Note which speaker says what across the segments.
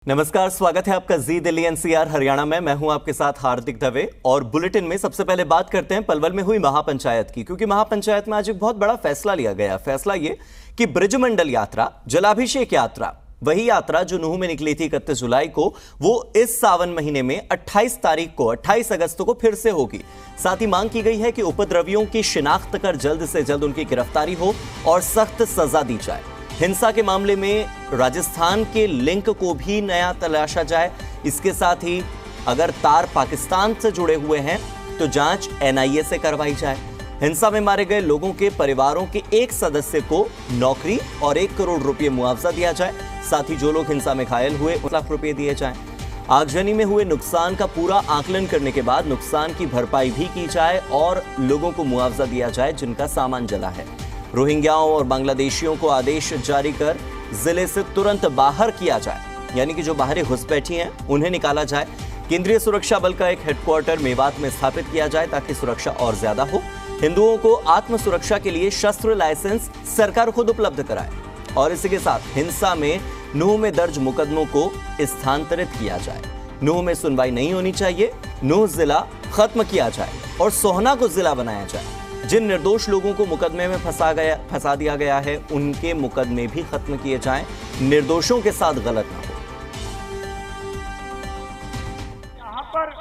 Speaker 1: नमस्कार, स्वागत है आपका जी दिल्ली एनसीआर हरियाणा में। मैं हूं आपके साथ हार्दिक दवे। और बुलेटिन में सबसे पहले बात करते हैं पलवल में हुई महापंचायत की, क्योंकि महापंचायत में आज एक बहुत बड़ा फैसला लिया गया। फैसला ये कि ब्रजमंडल यात्रा, जलाभिषेक यात्रा, वही यात्रा जो नूह में निकली थी 31 जुलाई को, वो इस सावन महीने में 28 तारीख को 28 अगस्त को फिर से होगी। साथ ही मांग की गई है कि उपद्रवियों की शिनाख्त कर जल्द से जल्द उनकी गिरफ्तारी हो और सख्त सजा दी जाए। हिंसा के मामले में राजस्थान के लिंक को भी नया तलाशा जाए। इसके साथ ही अगर तार पाकिस्तान से जुड़े हुए हैं तो जांच एनआईए से करवाई जाए। हिंसा में मारे गए लोगों के परिवारों के एक सदस्य को नौकरी और 1 करोड़ रुपए मुआवजा दिया जाए। साथ ही जो लोग हिंसा में घायल हुए 1 लाख रुपए दिए जाएं। आगजनी में हुए नुकसान का पूरा आकलन करने के बाद नुकसान की भरपाई भी की जाए और लोगों को मुआवजा दिया जाए जिनका सामान जला है। रोहिंग्याओं और बांग्लादेशियों को आदेश जारी कर जिले से तुरंत बाहर किया जाए, यानी कि जो बाहर घुस बैठी हैं उन्हें निकाला जाए। केंद्रीय सुरक्षा बल का एक हेडक्वार्टर मेवात में स्थापित किया जाए ताकि सुरक्षा और ज्यादा हो। हिंदुओं को आत्म सुरक्षा के लिए शस्त्र लाइसेंस सरकार खुद उपलब्ध कराए। और इसी के साथ हिंसा में नूह में दर्ज मुकदमों को स्थानांतरित किया जाए। नूह में सुनवाई नहीं होनी चाहिए। नूह जिला खत्म किया जाए और सोहना को जिला बनाया जाए। जिन निर्दोष लोगों को मुकदमे में फंसा दिया गया है उनके मुकदमे भी खत्म किए जाएं। निर्दोषों के साथ गलत ना हो।
Speaker 2: यहाँ पर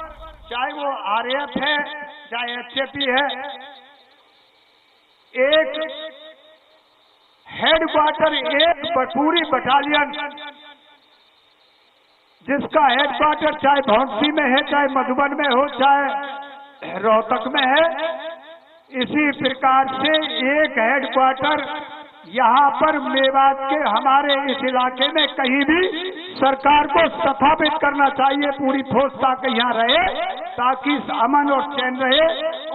Speaker 2: चाहे वो आरएएफ है, चाहे एचएपी है, एक हेडक्वार्टर, एक पूरी बटालियन जिसका हेडक्वार्टर चाहे भौंसी में है, चाहे मधुबन में हो, चाहे रोहतक में है, इसी प्रकार से एक हेडक्वार्टर यहाँ पर मेवात के हमारे इस इलाके में कहीं भी सरकार को स्थापित करना चाहिए। पूरी फौज ताकि यहाँ रहे ताकि अमन और चैन रहे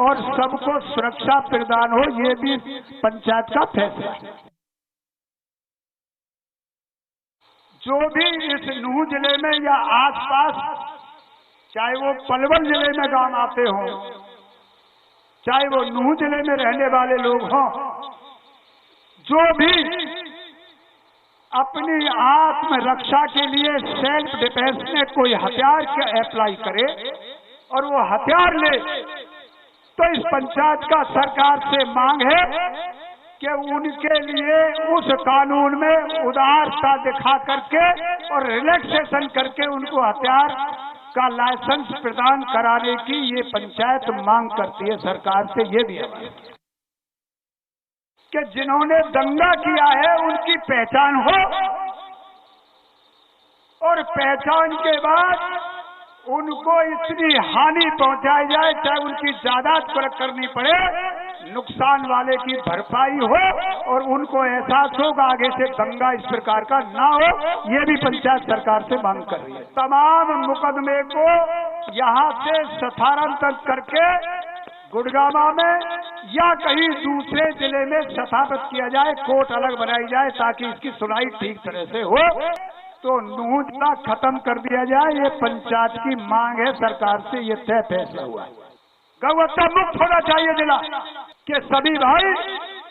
Speaker 2: और सबको सुरक्षा प्रदान हो। ये भी पंचायत का फैसला है। जो भी इस नूह जिले में या आसपास, चाहे वो पलवल जिले में गांव आते हों, चाहे वो नूह जिले में रहने वाले लोग हों, जो भी अपनी आत्मरक्षा के लिए सेल्फ डिफेंस में कोई हथियार के अप्लाई करे और वो हथियार ले, तो इस पंचायत का सरकार से मांग है कि उनके लिए उस कानून में उदारता दिखा करके और रिलैक्सेशन करके उनको हथियार का लाइसेंस प्रदान कराने की ये पंचायत मांग करती है सरकार से। ये भी है कि जिन्होंने दंगा किया है उनकी पहचान हो और पहचान के बाद उनको इतनी हानि पहुंचाई जाए, चाहे उनकी जायदाद को करनी पड़े, नुकसान वाले की भरपाई हो और उनको एहसास होगा आगे से दंगा इस प्रकार का ना हो। ये भी पंचायत सरकार से मांग कर रही है। तमाम मुकदमे को यहाँ से स्थानांतरित करके गुड़गामा में या कहीं दूसरे जिले में स्थापित किया जाए, कोर्ट अलग बनाई जाए ताकि इसकी सुनवाई ठीक तरह से हो। तो नूह जिला खत्म कर दिया जाए, ये पंचायत की मांग है सरकार से। ये तय फैसला हुआ है। गौहत्या मुक्त होना चाहिए जिला कि सभी भाई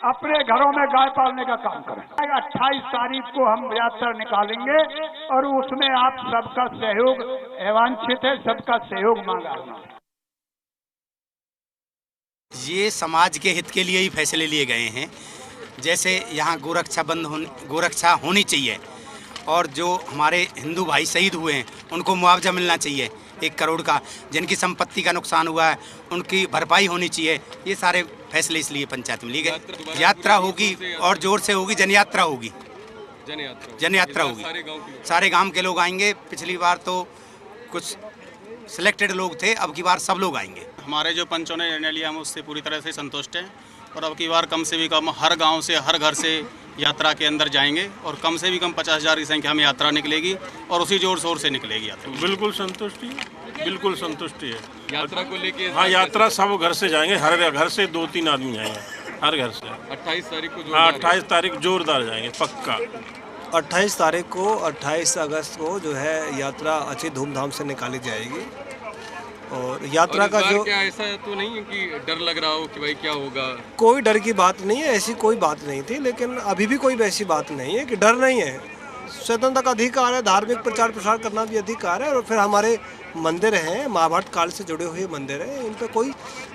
Speaker 2: अपने घरों में गाय पालने का काम करें। 28 तारीख को हम यात्रा निकालेंगे और उसमें आप सबका सहयोग अवांछित है, सबका सहयोग मांगा है।
Speaker 3: ये समाज के हित के लिए ही फैसले लिए गए हैं। जैसे यहाँ गोरक्षा होनी चाहिए और जो हमारे हिंदू भाई शहीद हुए हैं उनको मुआवजा मिलना चाहिए 1 करोड़ का। जिनकी संपत्ति का नुकसान हुआ है उनकी भरपाई होनी चाहिए। ये सारे फैसले इसलिए पंचायत में लिए गए। यात्रा होगी और जोर से होगी, जनयात्रा होगी। जनयात्रा होगी, सारे गांव के लोग आएंगे। पिछली बार तो कुछ सिलेक्टेड लोग थे, अब की बार सब लोग आएंगे।
Speaker 4: हमारे जो पंचों ने निर्णय लिया हम उससे पूरी तरह से संतुष्ट हैं और अब की बार कम से भी कम हर गांव से, हर घर से यात्रा के अंदर जाएंगे और कम से भी कम 50,000 की संख्या में यात्रा निकलेगी और उसी जोर शोर से निकलेगी यात्रा।
Speaker 5: बिल्कुल संतुष्टि, बिल्कुल संतुष्टि है
Speaker 4: यात्रा को लेके।
Speaker 5: हाँ, यात्रा सब घर से जाएंगे, हर घर से 2-3 आदमी जाएंगे, हर घर से।
Speaker 4: 28 तारीख को।
Speaker 5: हाँ, 28 तारीख जोरदार जाएंगे पक्का।
Speaker 6: 28 तारीख को, 28 अगस्त को जो है यात्रा अच्छी धूमधाम से निकाली जाएगी। और यात्रा का जो
Speaker 4: क्या ऐसा तो नहीं है कि डर लग रहा हो कि भाई क्या होगा?
Speaker 6: कोई डर की बात नहीं है, ऐसी कोई बात नहीं थी, लेकिन अभी भी कोई वैसी बात नहीं है कि डर नहीं है। स्वतंत्रता का अधिकार है, धार्मिक प्रचार प्रसार करना भी अधिकार है। और फिर हमारे मंदिर हैं, महाभारत काल से जुड़े हुए मंदिर हैं, इन पर कोई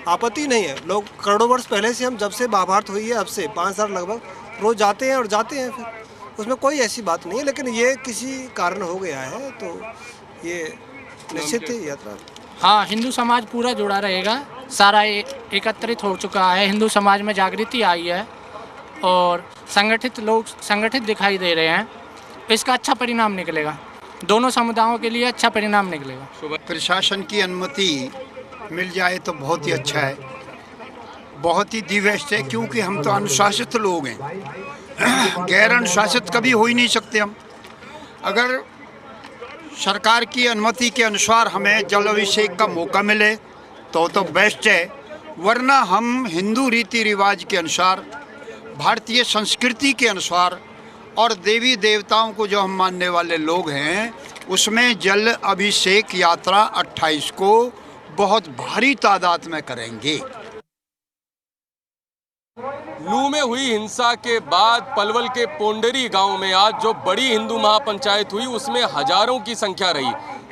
Speaker 6: आपत्ति नहीं है। लोग करोड़ों वर्ष पहले से, हम जब से महाभारत हुई है, अब से 5 साल लगभग, रोज जाते हैं और जाते हैं, फिर उसमें कोई ऐसी बात नहीं है। लेकिन ये किसी कारण हो गया है तो ये निश्चित ही यात्रा।
Speaker 7: हाँ, हिंदू समाज पूरा जुड़ा रहेगा, सारा एकत्रित हो चुका है, हिंदू समाज में जागृति आई है और संगठित लोग संगठित दिखाई दे रहे हैं। इसका अच्छा परिणाम निकलेगा, दोनों समुदायों के लिए अच्छा परिणाम निकलेगा।
Speaker 2: प्रशासन की अनुमति मिल जाए तो बहुत ही अच्छा है, बहुत ही दिव्यस्त है, क्योंकि हम तो अनुशासित लोग हैं, गैर अनुशासित कभी हो ही नहीं सकते हम। अगर सरकार की अनुमति के अनुसार हमें जल अभिषेक का मौका मिले तो बेस्ट है, वरना हम हिंदू रीति रिवाज के अनुसार, भारतीय संस्कृति के अनुसार और देवी देवताओं को जो हम मानने वाले लोग हैं, उसमें जल अभिषेक यात्रा 28 को बहुत भारी तादाद में करेंगे।
Speaker 8: लू में हुई हिंसा के बाद पलवल के पोंडरी गांव में आज जो बड़ी हिंदू महापंचायत हुई, उसमें हजारों की संख्या रही।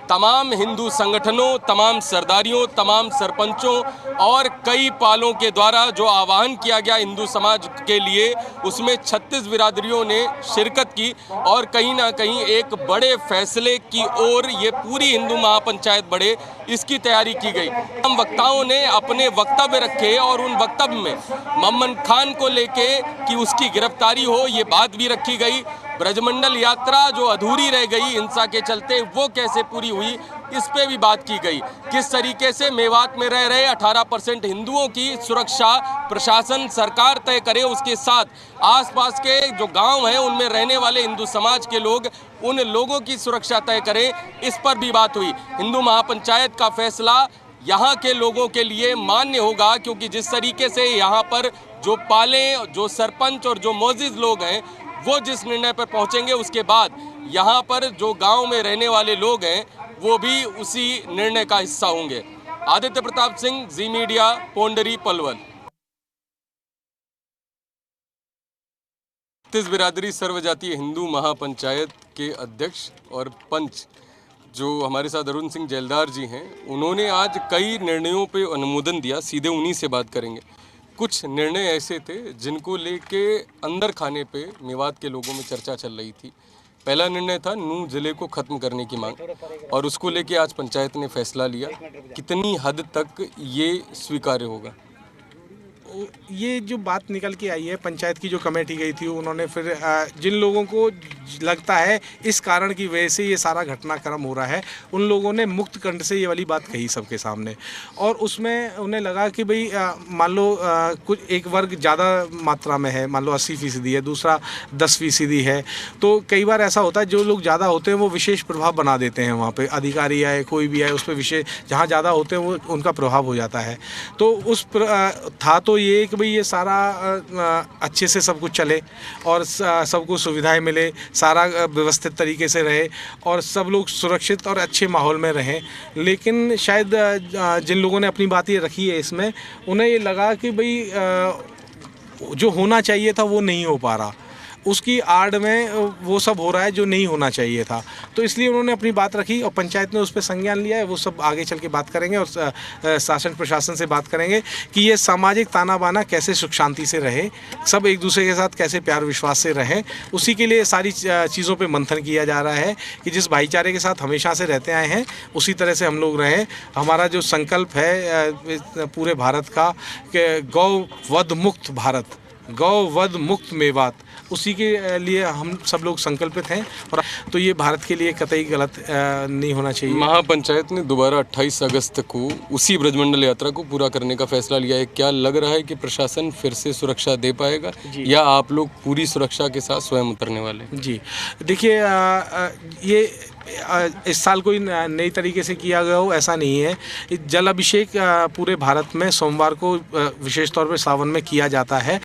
Speaker 8: तमाम हिंदू संगठनों, तमाम सरदारियों, तमाम सरपंचों और कई पालों के द्वारा जो आह्वान किया गया हिंदू समाज के लिए, उसमें 36 बिरादरियों ने शिरकत की और कहीं ना कहीं एक बड़े फैसले की ओर ये पूरी हिंदू महापंचायत बढ़े, इसकी तैयारी की गई। हम वक्ताओं ने अपने वक्तव्य रखे और उन वक्तव्य में मम्मन खान को लेके कि उसकी गिरफ्तारी हो, ये बात भी रखी गई। ब्रजमंडल यात्रा जो अधूरी रह गई हिंसा के चलते, वो कैसे पूरी हुई, इस पे भी बात की गई। किस तरीके से मेवात में रह रहे 18% हिंदुओं की सुरक्षा प्रशासन सरकार तय करे, उसके साथ आसपास के जो गांव हैं उनमें रहने वाले हिंदू समाज के लोग, उन लोगों की सुरक्षा तय करें, इस पर भी बात हुई। हिंदू महापंचायत का फैसला यहाँ के लोगों के लिए मान्य होगा, क्योंकि जिस तरीके से यहाँ पर जो पालें, जो सरपंच और जो मौजूद लोग हैं, वो जिस निर्णय पर पहुंचेंगे, उसके बाद यहाँ पर जो गांव में रहने वाले लोग हैं वो भी उसी निर्णय का हिस्सा होंगे। आदित्य प्रताप सिंह, जी मीडिया, पोंडरी, पलवल। छत्तीस बिरादरी सर्वजातीय हिंदू महापंचायत के अध्यक्ष और पंच जो हमारे साथ अरुण सिंह जेलदार जी हैं, उन्होंने आज कई निर्णयों पे अनुमोदन दिया। सीधे उन्हीं से बात करेंगे। कुछ निर्णय ऐसे थे जिनको लेके अंदर खाने पे मेवात के लोगों में चर्चा चल रही थी। पहला निर्णय था नूंह जिले को ख़त्म करने की मांग, और उसको लेके आज पंचायत ने फैसला लिया। कितनी हद तक ये स्वीकार्य होगा?
Speaker 9: ये जो बात निकल के आई है, पंचायत की जो कमेटी गई थी, उन्होंने फिर जिन लोगों को लगता है इस कारण की वजह से ये सारा घटनाक्रम हो रहा है, उन लोगों ने मुक्त कंठ से ये वाली बात कही सबके सामने। और उसमें उन्हें लगा कि भाई मान लो कुछ एक वर्ग ज़्यादा मात्रा में है, मान लो 80% है, दूसरा 10% है, तो कई बार ऐसा होता है जो लोग ज़्यादा होते हैं वो विशेष प्रभाव बना देते हैं। वहाँ पर अधिकारी आए, कोई भी आए, उस पर विशेष जहाँ ज़्यादा होते हैं वो उनका प्रभाव हो जाता है। तो उस था तो ये कि भाई ये सारा अच्छे से सब कुछ चले और सबको सुविधाएं मिले, सारा व्यवस्थित तरीके से रहे और सब लोग सुरक्षित और अच्छे माहौल में रहें। लेकिन शायद जिन लोगों ने अपनी बात ये रखी है इसमें, उन्हें ये लगा कि भाई जो होना चाहिए था वो नहीं हो पा रहा, उसकी आड़ में वो सब हो रहा है जो नहीं होना चाहिए था। तो इसलिए उन्होंने अपनी बात रखी और पंचायत ने उस पर संज्ञान लिया है। वो सब आगे चल के बात करेंगे और शासन प्रशासन से बात करेंगे कि ये सामाजिक ताना बाना कैसे सुख शांति से रहे, सब एक दूसरे के साथ कैसे प्यार विश्वास से रहें। उसी के लिए सारी चीज़ों पे मंथन किया जा रहा है कि जिस भाईचारे के साथ हमेशा से रहते आए हैं उसी तरह से हम लोग रहें। हमारा जो संकल्प है पूरे भारत का कि गौ वध मुक्त भारत, गौ वध मुक्त मेवात, उसी के लिए हम सब लोग संकल्पित हैं। और तो ये भारत के लिए कतई गलत नहीं होना चाहिए।
Speaker 8: महापंचायत ने दोबारा 28 अगस्त को उसी ब्रजमंडल यात्रा को पूरा करने का फैसला लिया है। क्या लग रहा है कि प्रशासन फिर से सुरक्षा दे पाएगा या आप लोग पूरी सुरक्षा के साथ स्वयं उतरने वाले? जी
Speaker 9: देखिए, ये इस साल कोई नई तरीके से किया गया हो ऐसा नहीं है। जल अभिषेक पूरे भारत में सोमवार को विशेष तौर पर सावन में किया जाता है।